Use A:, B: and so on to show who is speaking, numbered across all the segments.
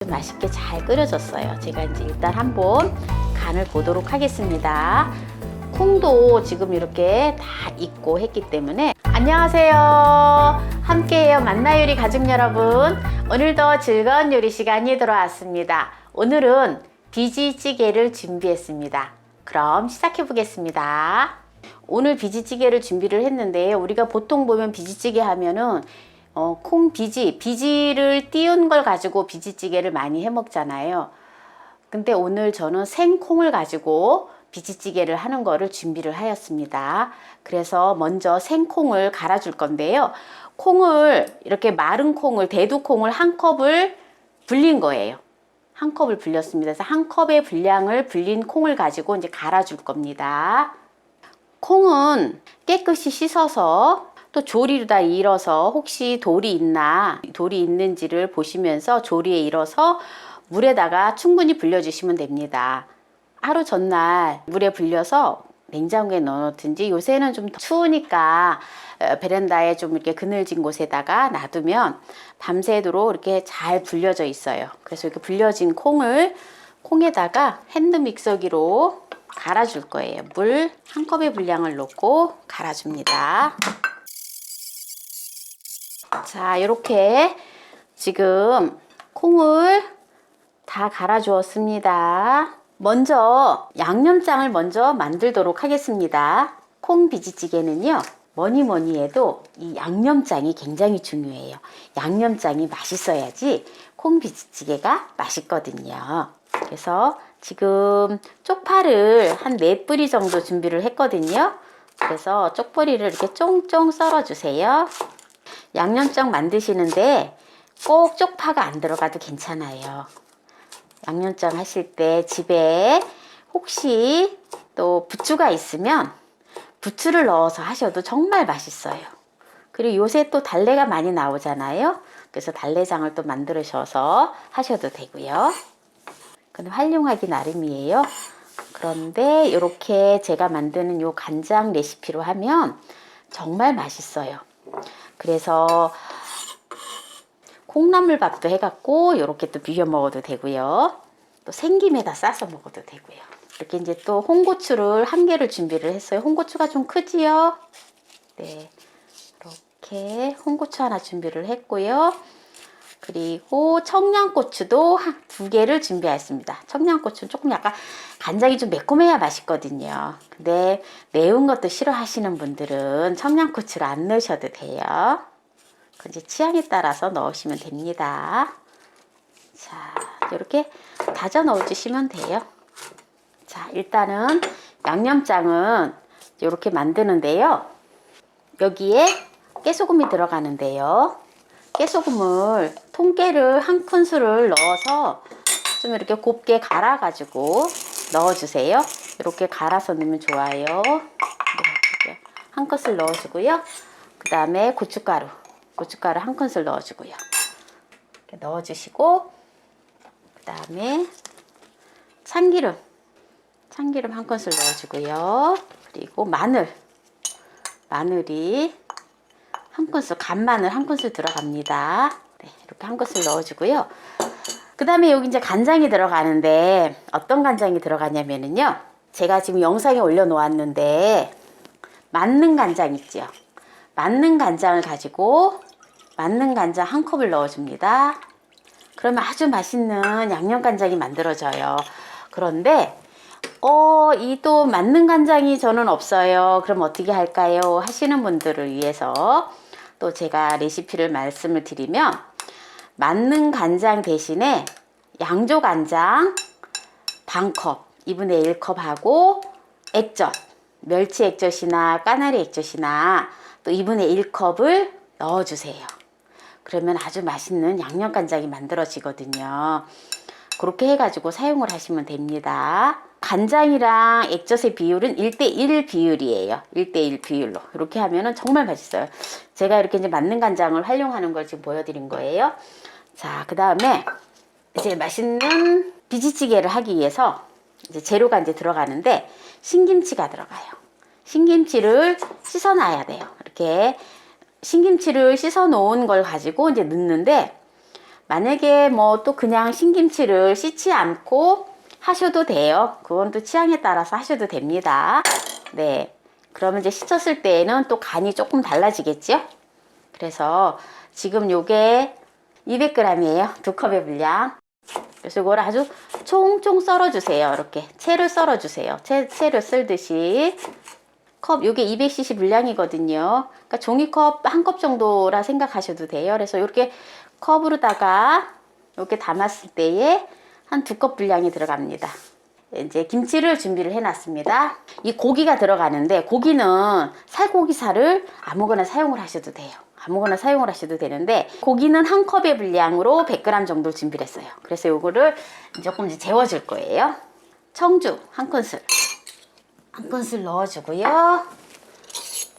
A: 맛있게 잘 끓여졌어요. 제가 이제 일단 한번 간을 보도록 하겠습니다. 콩도 지금 이렇게 다 익고 했기 때문에. 안녕하세요. 함께해요 만나요리 가족 여러분. 오늘도 즐거운 요리 시간이 돌아왔습니다. 오늘은 비지찌개를 준비했습니다. 그럼 시작해 보겠습니다. 오늘 비지찌개를 준비를 했는데, 우리가 보통 보면 비지찌개 하면은 비지를 띄운 걸 가지고 비지찌개를 많이 해 먹잖아요. 근데 오늘 저는 생콩을 가지고 비지찌개를 하는 거를 준비를 하였습니다. 그래서 먼저 생콩을 갈아 줄 건데요. 콩을 이렇게 마른 콩을, 대두콩을 한 컵을 불린 거예요. 한 컵을 불렸습니다. 그래서 한 컵의 분량을 불린 콩을 가지고 이제 갈아 줄 겁니다. 콩은 깨끗이 씻어서 또 조리로다 일어서, 혹시 돌이 있는지를 보시면서 조리에 일어서 물에다가 충분히 불려주시면 됩니다. 하루 전날 물에 불려서 냉장고에 넣어놓든지, 요새는 좀 추우니까 베란다에 좀 이렇게 그늘진 곳에다가 놔두면 밤새도록 이렇게 잘 불려져 있어요. 그래서 이렇게 불려진 콩에다가 핸드 믹서기로 갈아줄 거예요. 물 한 컵의 분량을 넣고 갈아줍니다. 자, 이렇게 지금 콩을 다 갈아 주었습니다. 먼저 양념장을 먼저 만들도록 하겠습니다. 콩 비지찌개는요, 뭐니 해도 이 양념장이 굉장히 중요해요. 양념장이 맛있어야지 콩 비지찌개가 맛있거든요. 그래서 지금 쪽파를 한 4뿌리 정도 준비를 했거든요. 그래서 쪽파리를 이렇게 쫑쫑 썰어 주세요. 양념장 만드시는데 꼭 쪽파가 안 들어가도 괜찮아요. 양념장 하실 때 집에 혹시 또 부추가 있으면 부추를 넣어서 하셔도 정말 맛있어요. 그리고 요새 또 달래가 많이 나오잖아요. 그래서 달래장을 또 만드셔서 하셔도 되고요. 그건 활용하기 나름이에요. 그런데 이렇게 제가 만드는 요 간장 레시피로 하면 정말 맛있어요. 그래서 콩나물밥도 해갖고 이렇게 또 비벼 먹어도 되고요. 또 생김에다 싸서 먹어도 되고요. 이렇게 이제 또 홍고추를 1개를 준비를 했어요. 홍고추가 좀 크지요? 네, 이렇게 홍고추 하나 준비를 했고요. 그리고 청양고추도 2개를 준비했습니다. 청양고추는 조금 약간 간장이 좀 매콤해야 맛있거든요. 근데 매운 것도 싫어하시는 분들은 청양고추를 안 넣으셔도 돼요. 이제 취향에 따라서 넣으시면 됩니다. 자, 이렇게 다져 넣어 주시면 돼요. 자, 일단은 양념장은 이렇게 만드는데요. 여기에 깨소금이 들어가는데요. 깨소금을, 통깨를 1큰술을 넣어서 좀 이렇게 곱게 갈아 가지고 넣어주세요. 이렇게 갈아서 넣으면 좋아요. 네, 1큰술 넣어주고요. 그 다음에 고춧가루 1큰술 넣어주고요. 이렇게 넣어주시고, 그 다음에 참기름 1큰술 넣어주고요. 그리고 마늘이 1큰술, 간마늘 1큰술 들어갑니다. 네, 이렇게 1큰술 넣어주고요. 그 다음에 여기 이제 간장이 들어가는데, 어떤 간장이 들어가냐면요, 제가 지금 영상에 올려놓았는데 만능 간장 있죠. 만능 간장을 가지고 만능 간장 1컵을 넣어줍니다. 그러면 아주 맛있는 양념 간장이 만들어져요. 그런데 이 또 만능 간장이 저는 없어요. 그럼 어떻게 할까요? 하시는 분들을 위해서 또 제가 레시피를 말씀을 드리면, 만능 간장 대신에 양조 간장 반컵, 2분의 1컵 하고 액젓, 멸치 액젓이나 까나리 액젓이나 또 2분의 1컵을 넣어주세요. 그러면 아주 맛있는 양념 간장이 만들어지거든요. 그렇게 해가지고 사용을 하시면 됩니다. 간장이랑 액젓의 비율은 1대1 비율이에요. 1대1 비율로 이렇게 하면은 정말 맛있어요. 제가 이렇게 이제 만능 간장을 활용하는 걸 지금 보여드린 거예요. 자, 그 다음에 이제 맛있는 비지찌개를 하기 위해서 이제 재료가 이제 들어가는데, 신김치가 들어가요. 신김치를 씻어 놔야 돼요. 이렇게 신김치를 씻어 놓은 걸 가지고 이제 넣는데, 만약에 뭐 또 그냥 신김치를 씻지 않고 하셔도 돼요. 그건 또 취향에 따라서 하셔도 됩니다. 네. 그러면 이제 씻었을 때에는 또 간이 조금 달라지겠죠? 그래서 지금 요게 200g이에요. 2컵의 분량. 그래서 이걸 아주 총총 썰어주세요. 이렇게 채를 썰어주세요. 채를 썰듯이. 컵 요게 200cc 분량이거든요. 그러니까 종이컵 한 컵 정도라 생각하셔도 돼요. 그래서 이렇게 컵으로다가 이렇게 담았을 때에 한 2컵 분량이 들어갑니다. 이제 김치를 준비를 해놨습니다. 이 고기가 들어가는데 고기는 살고기살을 아무거나 사용을 하셔도 돼요. 아무거나 사용을 하셔도 되는데 고기는 한 컵의 분량으로 100g 정도 준비를 했어요. 그래서 요거를 조금 이제 재워줄 거예요. 청주 한 큰술 넣어주고요.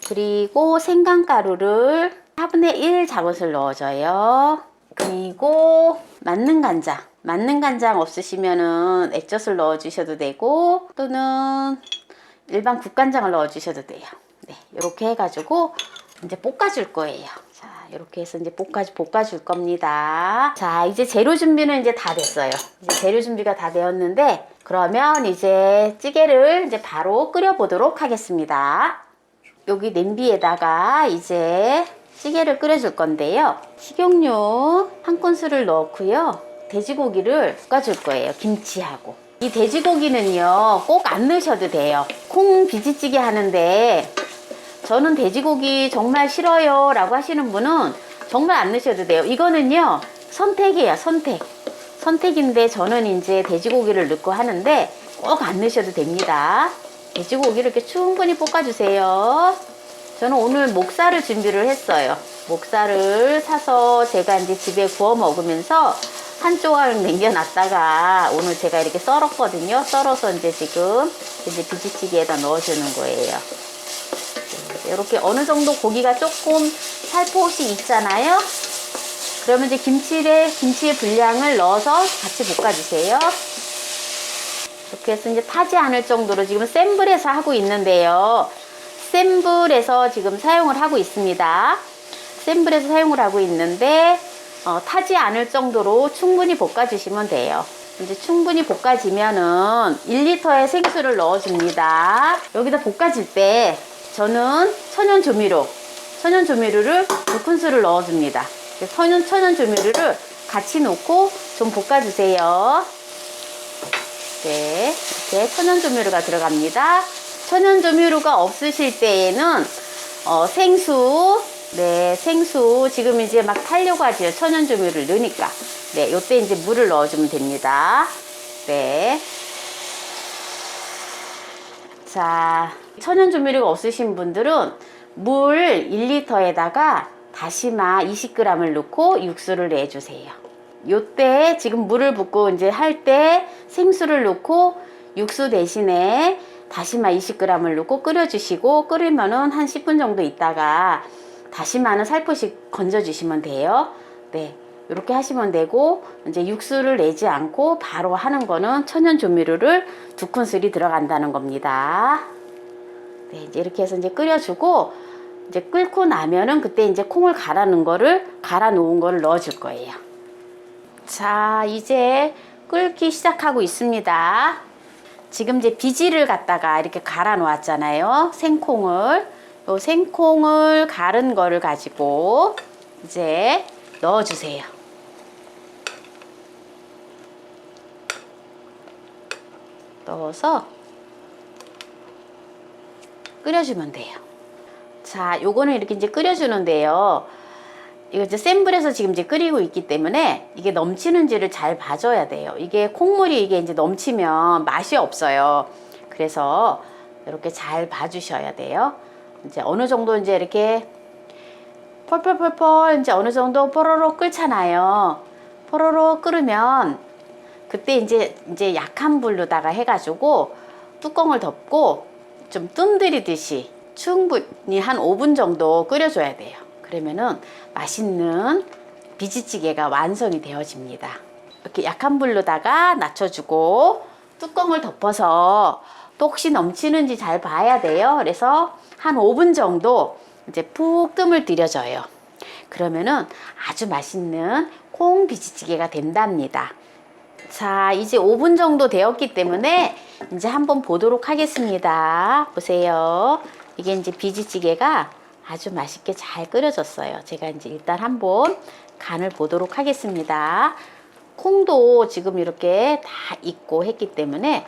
A: 그리고 생강가루를 4분의 1 작은술 넣어줘요. 그리고 만능 간장 없으시면은 액젓을 넣어주셔도 되고 또는 일반 국간장을 넣어주셔도 돼요. 네, 이렇게 해가지고 이제 볶아줄 거예요. 자, 이렇게 해서 이제 볶아줄 겁니다. 자, 이제 재료 준비는 이제 다 됐어요. 이제 재료 준비가 다 되었는데 그러면 이제 찌개를 이제 바로 끓여보도록 하겠습니다. 여기 냄비에다가 이제 찌개를 끓여줄 건데요. 식용유 한 큰술을 넣고요. 돼지고기를 볶아줄 거예요. 김치하고. 이 돼지고기는요, 꼭 안 넣으셔도 돼요. 콩 비지찌개 하는데 저는 돼지고기 정말 싫어요 라고 하시는 분은 정말 안 넣으셔도 돼요. 이거는요, 선택이에요. 선택인데 저는 이제 돼지고기를 넣고 하는데 꼭 안 넣으셔도 됩니다. 돼지고기를 이렇게 충분히 볶아주세요. 저는 오늘 목살을 준비를 했어요. 목살을 사서 제가 이제 집에 구워 먹으면서 한 조각 남겨놨다가 오늘 제가 이렇게 썰었거든요. 썰어서 이제 지금 이제 비지찌개에다 넣어주는 거예요. 이렇게 어느 정도 고기가 조금 살포시 있잖아요. 그러면 이제 김치의 분량을 넣어서 같이 볶아주세요. 이렇게 해서 이제 타지 않을 정도로 지금 센 불에서 하고 있는데요. 센 불에서 지금 사용을 하고 있습니다. 센 불에서 사용을 하고 있는데 타지 않을 정도로 충분히 볶아주시면 돼요. 이제 충분히 볶아지면은 1리터의 생수를 넣어줍니다. 여기다 볶아질 때 저는 천연 조미료를 2큰술을 넣어줍니다. 천연 조미료를 같이 넣고 좀 볶아주세요. 네, 이렇게 천연 조미료가 들어갑니다. 천연 조미료가 없으실 때에는 생수, 네, 생수 지금 이제 막 타려고 하죠. 천연 조미료를 넣으니까. 네, 요때 이제 물을 넣어주면 됩니다. 네. 자, 천연 조미료가 없으신 분들은 물 1리터에다가 다시마 20g을 넣고 육수를 내주세요. 요때 지금 물을 붓고 이제 할 때 생수를 넣고 육수 대신에 다시마 20g을 넣고 끓여주시고 끓이면은 한 10분 정도 있다가 다시마는 살포시 건져주시면 돼요. 네, 이렇게 하시면 되고 이제 육수를 내지 않고 바로 하는 거는 천연 조미료를 2큰술이 들어간다는 겁니다. 네, 이제 이렇게 해서 이제 끓여주고 이제 끓고 나면은 그때 이제 콩을 갈아 놓은 거를 넣어줄 거예요. 자, 이제 끓기 시작하고 있습니다. 지금 이제 비지를 갖다가 이렇게 갈아 놓았잖아요. 생콩을. 요 생콩을 갈은 거를 가지고 이제 넣어주세요. 넣어서 끓여주면 돼요. 자, 요거는 이렇게 이제 끓여주는데요. 이거 이제 센 불에서 지금 이제 끓이고 있기 때문에 이게 넘치는지를 잘 봐줘야 돼요. 이게 콩물이 이게 이제 넘치면 맛이 없어요. 그래서 이렇게 잘 봐주셔야 돼요. 이제 어느 정도 이제 이렇게 펄펄펄펄 이제 어느 정도 뽀로로 끓잖아요. 뽀로로 끓으면 그때 이제 약한 불로다가 해가지고 뚜껑을 덮고 좀 뜸들이듯이 충분히 한 5분 정도 끓여줘야 돼요. 그러면은 맛있는 비지찌개가 완성이 되어집니다. 이렇게 약한 불로다가 낮춰주고 뚜껑을 덮어서 또 혹시 넘치는지 잘 봐야 돼요. 그래서 한 5분 정도 이제 푹 뜸을 들여줘요. 그러면은 아주 맛있는 콩 비지찌개가 된답니다. 자, 이제 5분 정도 되었기 때문에 이제 한번 보도록 하겠습니다. 보세요. 이게 이제 비지찌개가 아주 맛있게 잘 끓여졌어요. 제가 이제 일단 한번 간을 보도록 하겠습니다. 콩도 지금 이렇게 다 익고 했기 때문에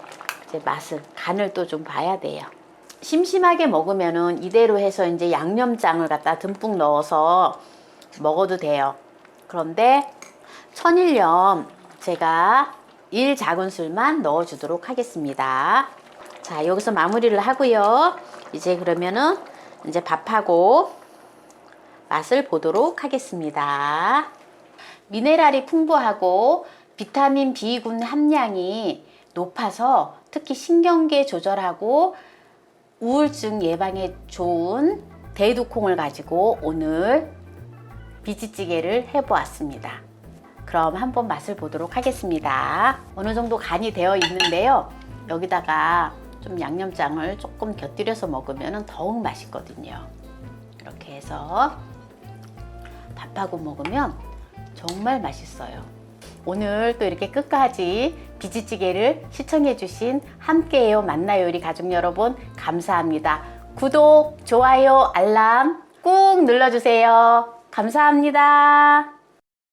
A: 이제 맛을, 간을 또 좀 봐야 돼요. 심심하게 먹으면은 이대로 해서 이제 양념장을 갖다 듬뿍 넣어서 먹어도 돼요. 그런데 천일염 제가 1작은술만 넣어주도록 하겠습니다. 자, 여기서 마무리를 하고요. 이제 그러면은 이제 밥하고 맛을 보도록 하겠습니다. 미네랄이 풍부하고 비타민 B군 함량이 높아서 특히 신경계 조절하고 우울증 예방에 좋은 대두콩을 가지고 오늘 비지찌개를 해보았습니다. 그럼 한번 맛을 보도록 하겠습니다. 어느 정도 간이 되어 있는데요. 여기다가 좀 양념장을 조금 곁들여서 먹으면 더욱 맛있거든요. 이렇게 해서 밥하고 먹으면 정말 맛있어요. 오늘 또 이렇게 끝까지 비지찌개를 시청해주신 함께해요 만나요 우리 가족 여러분 감사합니다. 구독, 좋아요, 알람 꾹 눌러주세요. 감사합니다.